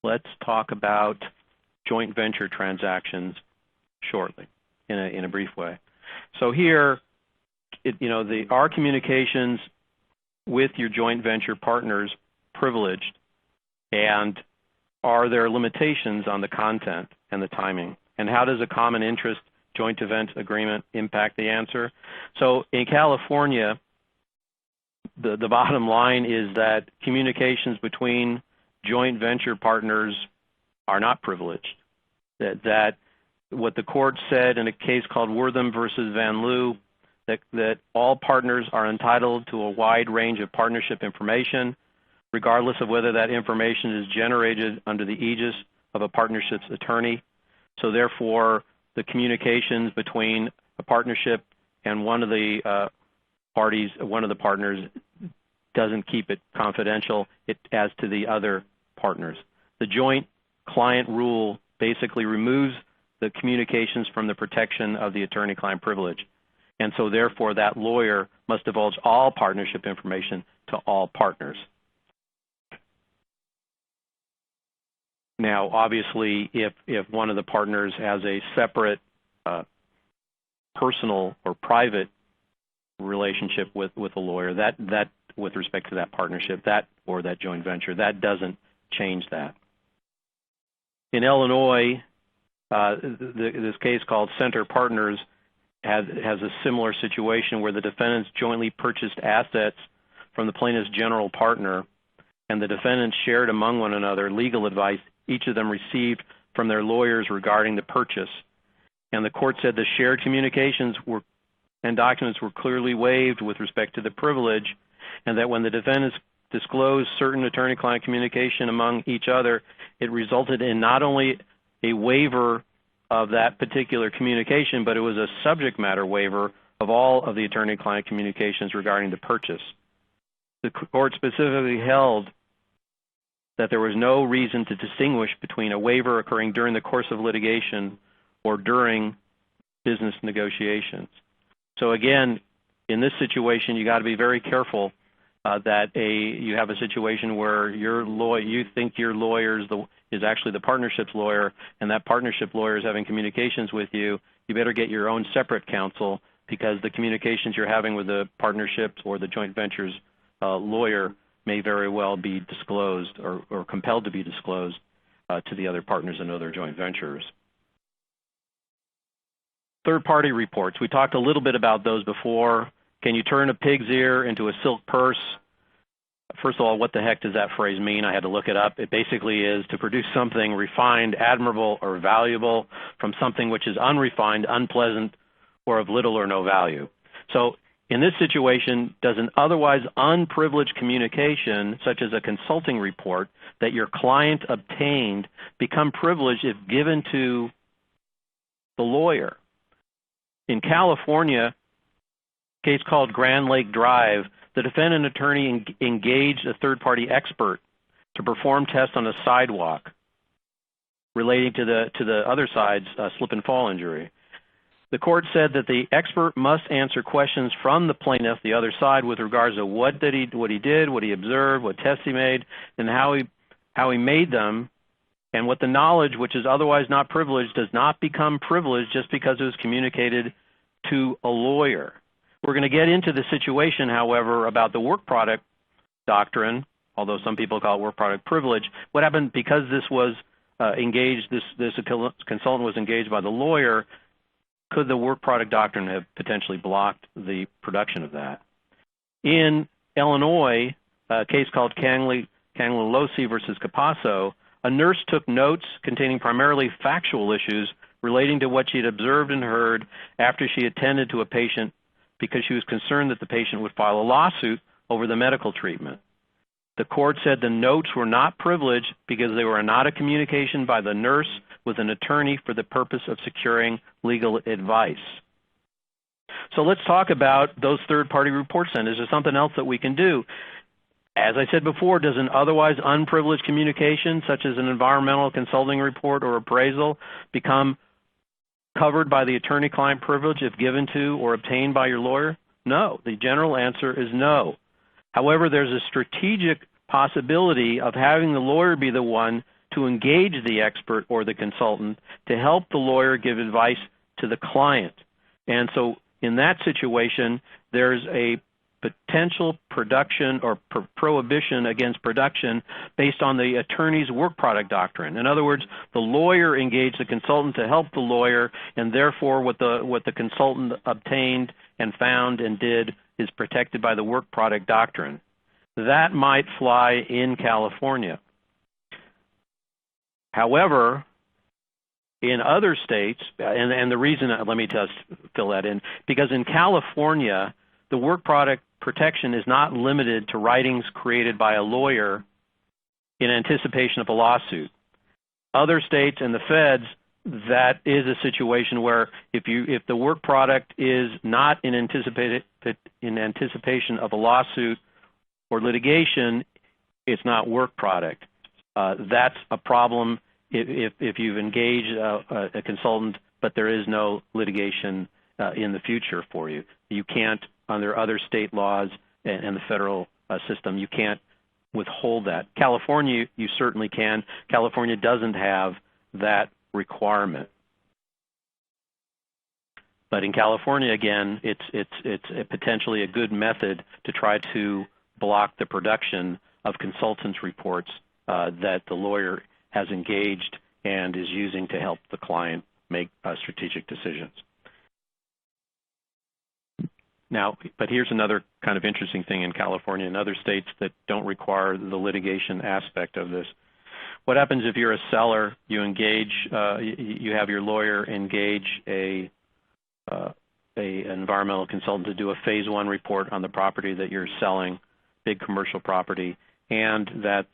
Let's talk about joint venture transactions shortly, in a brief way. So here, our communications with your joint venture partners privileged, and are there limitations on the content and the timing? And how does a common interest joint event agreement impact the answer? So in California, the bottom line is that communications between joint venture partners are not privileged. That what the court said in a case called Wortham versus Van Loo, that all partners are entitled to a wide range of partnership information, regardless of whether that information is generated under the aegis of a partnership's attorney. So therefore, the communications between a partnership and one of the partners doesn't keep it confidential as to the other partners. The joint client rule basically removes the communications from the protection of the attorney-client privilege. And so therefore, that lawyer must divulge all partnership information to all partners. Now, obviously, if one of the partners has a separate personal or private relationship with a lawyer, that with respect to that partnership, or that joint venture, that doesn't change that. In Illinois, this case called Center Partners has a similar situation where the defendants jointly purchased assets from the plaintiff's general partner, and the defendants shared among one another legal advice each of them received from their lawyers regarding the purchase. And the court said the shared communications and documents were clearly waived with respect to the privilege, and that when the defendants disclosed certain attorney-client communication among each other, it resulted in not only a waiver of that particular communication, but it was a subject matter waiver of all of the attorney-client communications regarding the purchase. The court specifically held that there was no reason to distinguish between a waiver occurring during the course of litigation or during business negotiations. So again, in this situation, you got to be very careful that you have a situation where you think your lawyer is actually the partnership's lawyer, and that partnership lawyer is having communications with you. You better get your own separate counsel, because the communications you're having with the partnerships or the joint ventures lawyer may very well be disclosed or compelled to be disclosed to the other partners and other joint ventures. Third-party reports. We talked a little bit about those before. Can you turn a pig's ear into a silk purse? First of all, what the heck does that phrase mean? I had to look it up. It basically is to produce something refined, admirable, or valuable from something which is unrefined, unpleasant, or of little or no value. So in this situation, does an otherwise unprivileged communication, such as a consulting report that your client obtained, become privileged if given to the lawyer? In California, a case called Grand Lake Drive, the defendant attorney engaged a third-party expert to perform tests on a sidewalk relating to the other side's slip and fall injury. The court said that the expert must answer questions from the plaintiff, the other side, with regards to what he did, what he observed, what tests he made, and how he made them, and what the knowledge, which is otherwise not privileged, does not become privileged just because it was communicated to a lawyer. We're going to get into the situation, however, about the work product doctrine, although some people call it work product privilege. What happened because this was engaged, this consultant was engaged by the lawyer? Could the work product doctrine have potentially blocked the production of that? In Illinois, a case called Canglilosi versus Capasso, a nurse took notes containing primarily factual issues relating to what she had observed and heard after she attended to a patient because she was concerned that the patient would file a lawsuit over the medical treatment. The court said the notes were not privileged because they were not a communication by the nurse with an attorney for the purpose of securing legal advice. So let's talk about those third-party reports then. Is there something else that we can do? As I said before, does an otherwise unprivileged communication, such as an environmental consulting report or appraisal, become covered by the attorney-client privilege if given to or obtained by your lawyer? No. The general answer is no. However, there's a strategic possibility of having the lawyer be the one to engage the expert or the consultant to help the lawyer give advice to the client. And so in that situation, there's a potential production or prohibition against production based on the attorney's work product doctrine. In other words, the lawyer engaged the consultant to help the lawyer, and therefore what the consultant obtained and found and did is protected by the work product doctrine. That might fly in California. However, in other states, and the reason, let me just fill that in, because in California, the work product protection is not limited to writings created by a lawyer in anticipation of a lawsuit. Other states and the feds, that is a situation where if the work product is not in anticipation of a lawsuit or litigation, it's not work product. That's a problem if you've engaged a consultant, but there is no litigation in the future for you. You can't, under other state laws and the federal system, you can't withhold that. California, you certainly can. California doesn't have that requirement. But in California, again, it's potentially a good method to try to block the production of consultants' reports that the lawyer has engaged and is using to help the client make strategic decisions. Now, but here's another kind of interesting thing in California and other states that don't require the litigation aspect of this. What happens if you're a seller, you have your lawyer engage an environmental consultant to do a phase one report on the property that you're selling, big commercial property, and that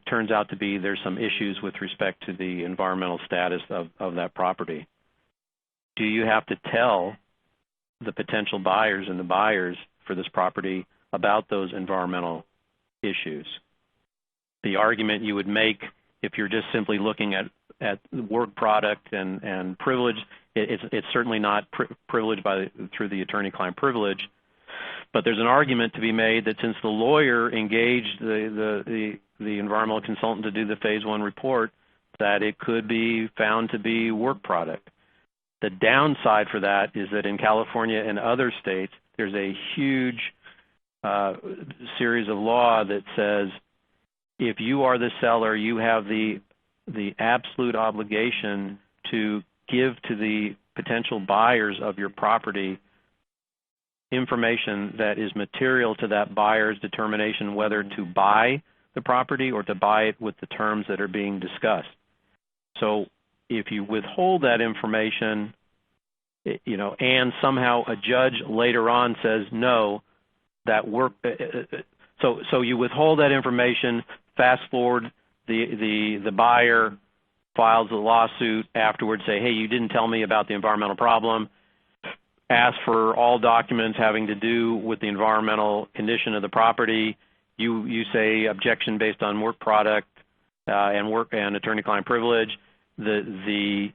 turns out to be there's some issues with respect to the environmental status of that property. Do you have to tell the potential buyers and the buyers for this property about those environmental issues? The argument you would make if you're just simply looking at work product and privilege, it's certainly not privileged through the attorney-client privilege, but there's an argument to be made that since the lawyer engaged the environmental consultant to do the phase one report, that it could be found to be work product. The downside for that is that in California and other states, there's a huge series of law that says if you are the seller, you have the absolute obligation to give to the potential buyers of your property information that is material to that buyer's determination whether to buy the property or to buy it with the terms that are being discussed. So if you withhold that information, and somehow a judge later on says no, that work. So you withhold that information. Fast forward, the buyer files a lawsuit afterwards. Say, hey, you didn't tell me about the environmental problem. Ask for all documents having to do with the environmental condition of the property. You say objection based on work product and attorney-client privilege. You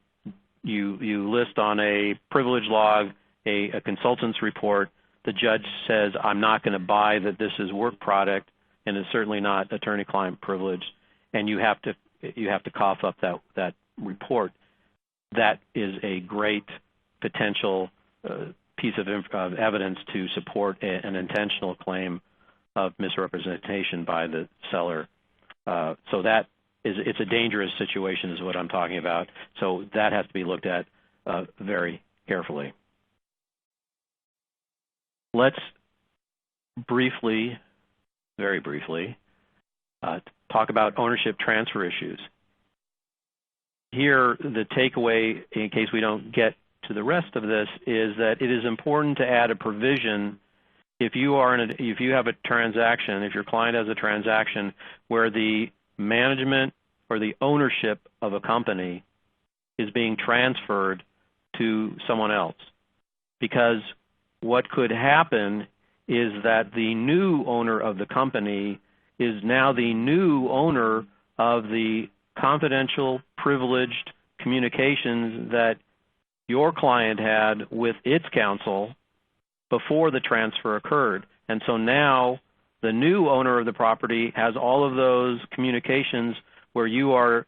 list on a privilege log a consultant's report. The judge says, I'm not going to buy that this is work product, and it's certainly not attorney-client privilege, and you have to cough up that report. That is a great potential piece of evidence to support an intentional claim of misrepresentation by the seller. So it's a dangerous situation is what I'm talking about. So that has to be looked at very carefully. Let's very briefly, talk about ownership transfer issues. Here, the takeaway, in case we don't get to the rest of this is that it is important to add a provision if you have a transaction, if your client has a transaction where the management or the ownership of a company is being transferred to someone else. Because what could happen is that the new owner of the company is now the new owner of the confidential, privileged communications that your client had with its counsel before the transfer occurred. And so now the new owner of the property has all of those communications where you are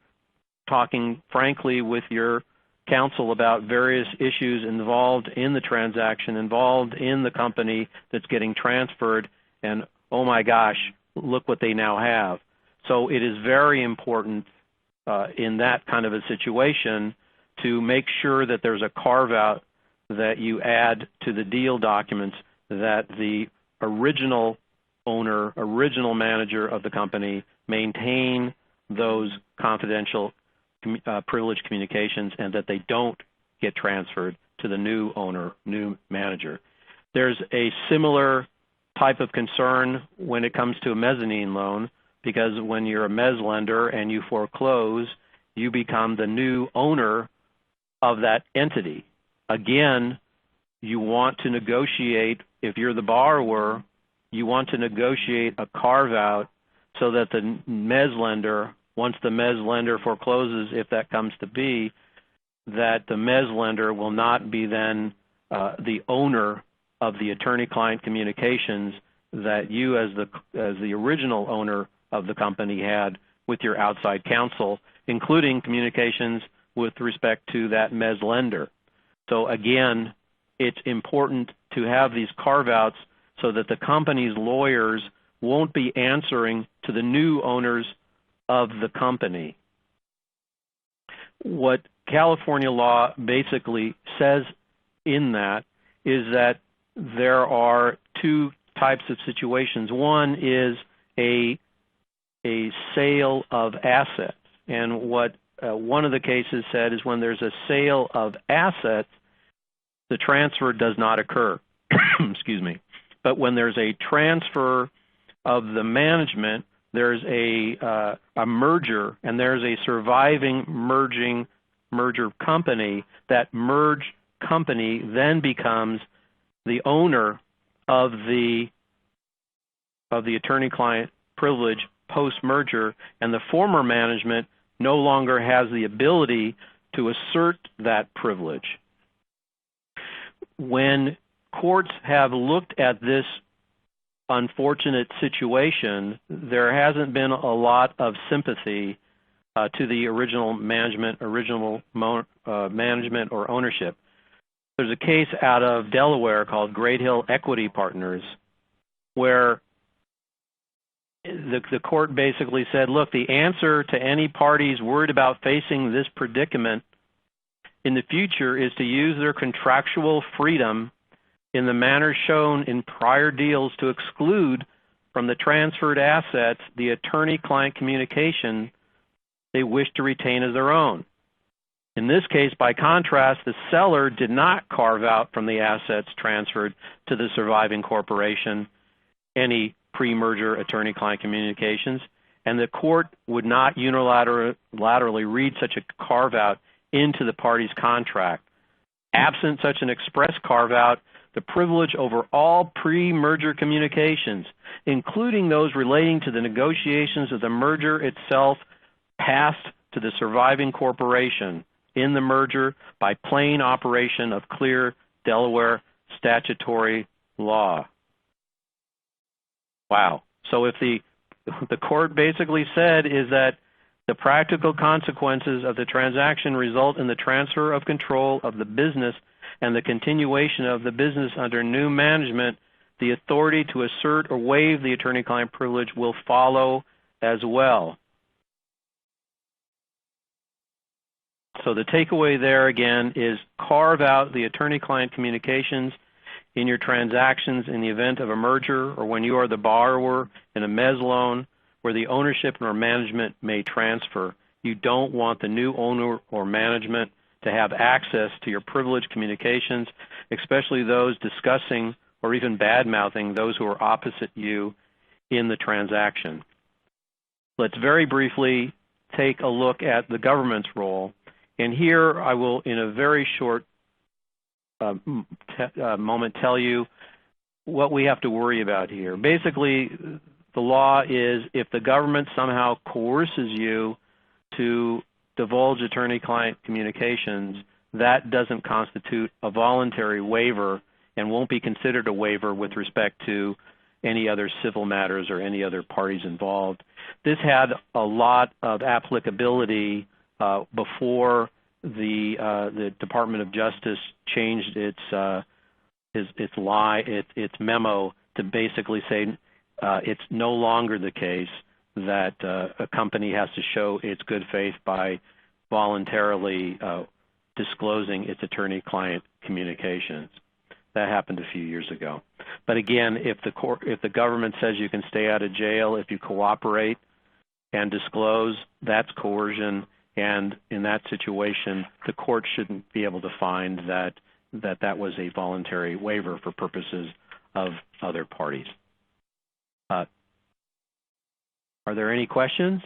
talking frankly with your counsel about various issues involved in the transaction, involved in the company that's getting transferred, and oh my gosh, look what they now have. So it is very important in that kind of a situation to make sure that there's a carve-out that you add to the deal documents that the original owner, original manager of the company maintain those confidential privileged communications and that they don't get transferred to the new owner, new manager. There's a similar type of concern when it comes to a mezzanine loan, because when you're a mezz lender and you foreclose, you become the new owner of that entity. Again, you want to negotiate, if you're the borrower, you want to negotiate a carve-out so that the mezz lender, once the mezz lender forecloses, if that comes to be, that the mezz lender will not be then the owner of the attorney-client communications that you as the original owner of the company had with your outside counsel, including communications with respect to that mezz lender. So again, it's important to have these carve-outs so that the company's lawyers won't be answering to the new owners of the company. What California law basically says in that is that there are two types of situations. One is a sale of assets. And what one of the cases said is when there's a sale of assets, the transfer does not occur. Excuse me. But when there's a transfer of the management, there's a merger, and there's a surviving merger company. That merged company then becomes the owner of the attorney-client privilege post-merger, and the former management no longer has the ability to assert that privilege. When courts have looked at this unfortunate situation, there hasn't been a lot of sympathy to the original management or ownership. There's a case out of Delaware called Great Hill Equity Partners where the court basically said, look, the answer to any parties worried about facing this predicament in the future is to use their contractual freedom in the manner shown in prior deals to exclude from the transferred assets the attorney-client communication they wish to retain as their own. In this case, by contrast, the seller did not carve out from the assets transferred to the surviving corporation any pre-merger attorney-client communications, and the court would not unilaterally read such a carve-out into the party's contract. Absent such an express carve-out, the privilege over all pre-merger communications, including those relating to the negotiations of the merger itself, passed to the surviving corporation in the merger by plain operation of clear Delaware statutory law. Wow. So if the court basically said is that the practical consequences of the transaction result in the transfer of control of the business and the continuation of the business under new management, the authority to assert or waive the attorney-client privilege will follow as well. So the takeaway there again is carve out the attorney-client communications in your transactions in the event of a merger or when you are the borrower in a mezz loan where the ownership or management may transfer. You don't want the new owner or management to have access to your privileged communications, especially those discussing or even bad-mouthing those who are opposite you in the transaction. Let's very briefly take a look at the government's role. And here I will, in a very short moment, tell you what we have to worry about here. Basically, the law is if the government somehow coerces you to divulge attorney-client communications, that doesn't constitute a voluntary waiver and won't be considered a waiver with respect to any other civil matters or any other parties involved. This had a lot of applicability before the Department of Justice changed its memo to basically say it's no longer the case that a company has to show its good faith by voluntarily disclosing its attorney-client communications. That happened a few years ago. But again, if the government says you can stay out of jail if you cooperate and disclose, that's coercion. And in that situation, the court shouldn't be able to find that was a voluntary waiver for purposes of other parties. Are there any questions?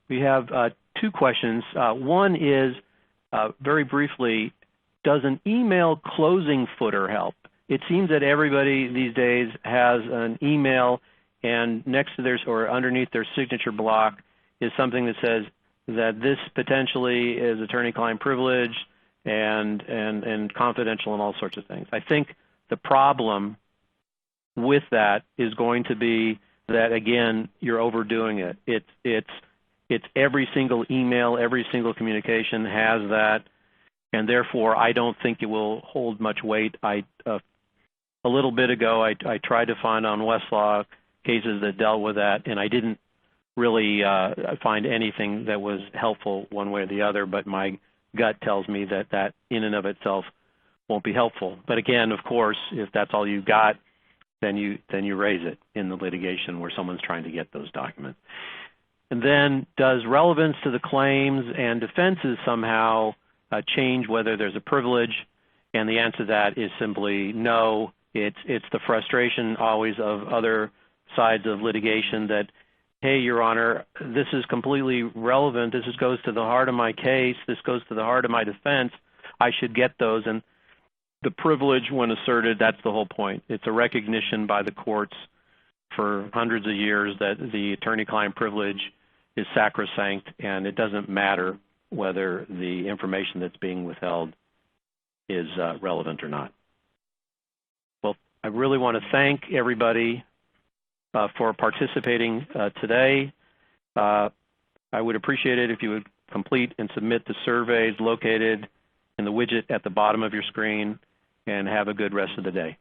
We have two questions. One is, very briefly, does an email closing footer help? It seems that everybody these days has an email, and next to theirs or underneath their signature block is something that says that this potentially is attorney-client privilege and confidential and all sorts of things. I think the problem with that is going to be that, again, you're overdoing it. It's every single email, every single communication has that, and therefore I don't think it will hold much weight. A little bit ago, I tried to find on Westlaw cases that dealt with that, and I didn't really find anything that was helpful one way or the other, but my gut tells me that in and of itself won't be helpful. But again, of course, if that's all you got, then you raise it in the litigation where someone's trying to get those documents. And then, does relevance to the claims and defenses somehow change whether there's a privilege? And the answer to that is simply no. It's the frustration always of other sides of litigation that, hey, Your Honor, this is completely relevant. This goes to the heart of my case. This goes to the heart of my defense. I should get those. And the privilege, when asserted, that's the whole point. It's a recognition by the courts for hundreds of years that the attorney-client privilege is sacrosanct, and it doesn't matter whether the information that's being withheld is relevant or not. Well, I really want to thank everybody for participating today. I would appreciate it if you would complete and submit the surveys located in the widget at the bottom of your screen, and have a good rest of the day.